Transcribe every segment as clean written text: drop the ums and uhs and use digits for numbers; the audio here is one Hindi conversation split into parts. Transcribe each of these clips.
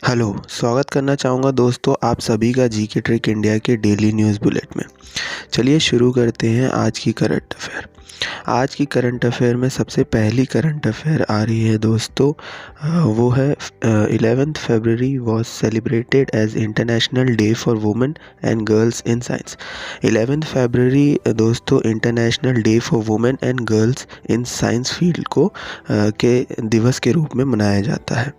हेलो, स्वागत करना चाहूँगा दोस्तों आप सभी का जीके ट्रिक इंडिया के डेली न्यूज़ बुलेटिन में। चलिए शुरू करते हैं आज की करंट अफेयर। आज की करंट अफेयर में सबसे पहली करंट अफेयर आ रही है दोस्तों, वो है 11th फरवरी was celebrated as international day for women and girls in science. 11th फरवरी दोस्तों international day for women and girls in science field को के दिवस के रूप में मनाया जाता है।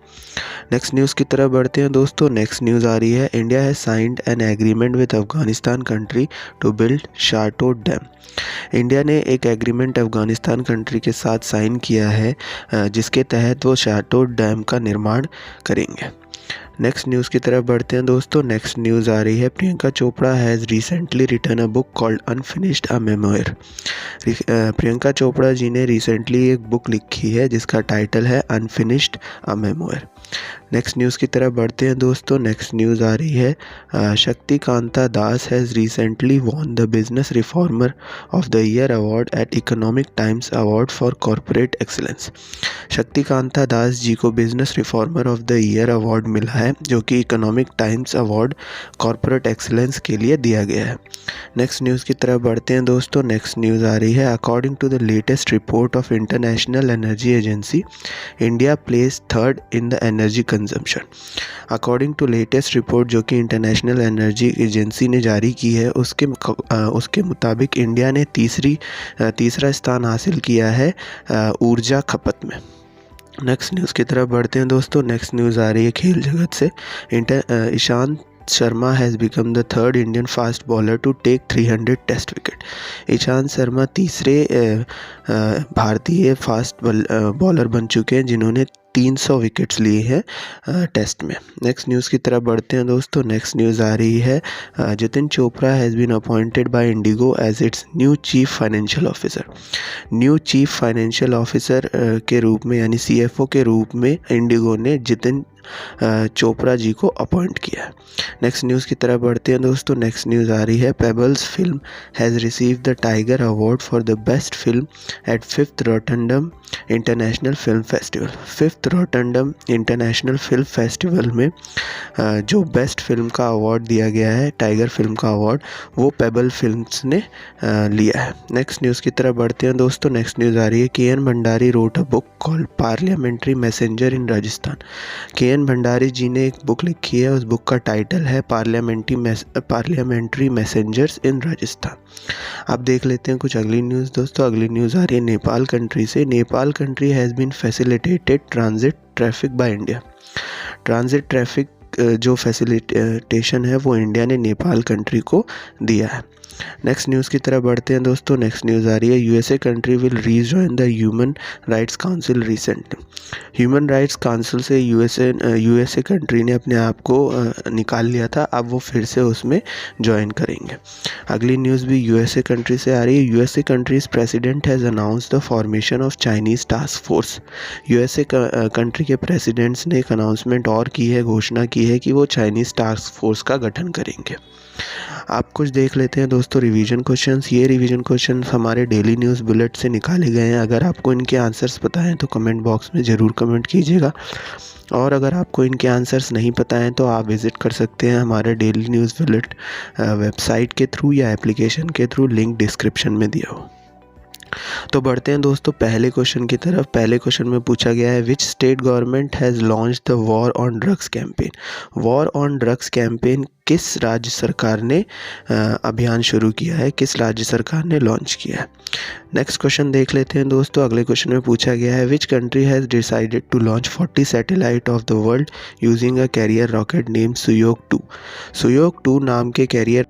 नेक्स्ट न्यूज़ की तरफ बढ़ते हैं दोस्तों। नेक्स्ट न्यूज़ आ रही है, India has signed an agreement with Afghanistan country to build Shahtoot dam. India ने एक एग्रीमेंट अफगानिस्तान कंट्री के साथ साइन किया है जिसके तहत वो शारटो डैम का निर्माण करेंगे। नेक्स्ट न्यूज़ की तरफ बढ़ते हैं दोस्तों। नेक्स्ट न्यूज़ आ रही है, Priyanka Chopra has recently written a book called unfinished a memoir. Priyanka Chopra ji ने रिसेंटली एक बुक लिखी है जिसका टाइटल है unfinished a memoir. Next news की तरफ बढ़ते हैं दोस्तों। नेक्स्ट न्यूज़ आ रही है, Shakti Kanta Das has recently won the business reformer of the year award at Economic Times award for corporate excellence. Shakti Kanta Das ji को business reformer of the year award मिला है जो कि Economic Times award corporate excellence के लिए दिया गया है। नेक्स्ट न्यूज़ की तरफ बढ़ते हैं दोस्तों। नेक्स्ट न्यूज़ आ रही है, according to the latest report of International Energy Agency, India places third in the energy consumption. According to latest report जो कि इंटरनेशनल एनर्जी एजेंसी ने जारी की है, उसके मुताबिक इंडिया ने तीसरा स्थान हासिल किया है ऊर्जा खपत में। नेक्स्ट न्यूज़ की तरफ बढ़ते हैं दोस्तों। नेक्स्ट न्यूज़ आ रही है खेल जगत से, Ishant Sharma has become the third Indian fast bowler to take 300 test wicket. Ishant Sharma तीसरे भारतीय फास्ट बॉलर बन चुके हैं जिन्होंने 300 विकेट्स लिए हैं टेस्ट में। नेक्स्ट न्यूज़ की तरफ बढ़ते हैं दोस्तों। नेक्स्ट न्यूज़ आ रही है, Jatin Chopra has been appointed by IndiGo as its new chief financial officer. New chief financial officer के रूप में यानी CFO के रूप में इंडिगो ने जतिन चोपड़ा जी को अपॉइंट किया है। नेक्स्ट न्यूज़ की तरफ बढ़ते हैं दोस्तों। नेक्स्ट न्यूज़ आ रही है, Pebbles film has receive the Tiger award for the best film at 5th Rotterdam international film festival. 5th Rotterdam international film festival में जो बेस्ट फिल्म का अवार्ड दिया गया है, टाइगर फिल्म का अवार्ड, वो पेबल फिल्म्स ने लिया है। नेक्स्ट न्यूज़ की तरफ बढ़ते हैं दोस्तों। नेक्स्ट न्यूज़ आ रही है, KN Bhandari wrote a book called parliamentary messenger in Rajasthan. KN Bhandari ji ने एक बुक लिखी है, उस बुक का टाइटल है पार्लियामेंट्री मैसेंजर्स इन राजस्थान। अब देख लेते हैं कुछ अगली न्यूज़ दोस्तों। अगली न्यूज़ आ रही है नेपाल कंट्री से, Nepal country has been facilitated transit traffic by India. Transit traffic जो फैसिलिटेशन है वो इंडिया ने नेपाल कंट्री को दिया है। नेक्स्ट न्यूज़ की तरफ बढ़ते हैं दोस्तों। नेक्स्ट न्यूज़ आ रही है, USA country will rejoin the human rights council recently. Human rights council से USA कंट्री ने अपने आप को निकाल लिया था, अब वो फिर से उसमें ज्वाइन करेंगे। अगली न्यूज़ भी USA कंट्री से आ रही है, USA countries president has announced the formation of Chinese task force. USA country के प्रेसिडेंट्स ने एक अनाउंसमेंट और की है, घोषणा की है कि वो चाइनीज़ टास्क फोर्स का गठन करेंगे। आप कुछ देख लेते हैं दोस्तों रिवीजन क्वेश्चंस। ये रिवीजन क्वेश्चंस हमारे डेली न्यूज़ बुलेट से निकाले गए हैं। अगर आपको इनके आंसर्स पता हैं तो कमेंट बॉक्स में ज़रूर कमेंट कीजिएगा, और अगर आपको इनके आंसर्स नहीं पता हैं तो आप विज़िट कर सकते हैं हमारे डेली न्यूज़ बुलेट वेबसाइट के थ्रू या एप्लीकेशन के थ्रू, लिंक डिस्क्रिप्शन में दिया हो। तो बढ़ते हैं दोस्तों पहले क्वेश्चन की तरफ। पहले क्वेश्चन में पूछा गया है, which state government has launch the war on drugs campaign. War on drugs campaign किस राज्य सरकार ने अभियान शुरू किया है, किस राज्य सरकार ने लॉन्च किया है। नेक्स्ट क्वेश्चन देख लेते हैं दोस्तों। अगले क्वेश्चन में पूछा गया है, which country has decided to launch 40 satellite of the world using a carrier rocket name Suyog 2। सुयोग 2 नाम के कैरियर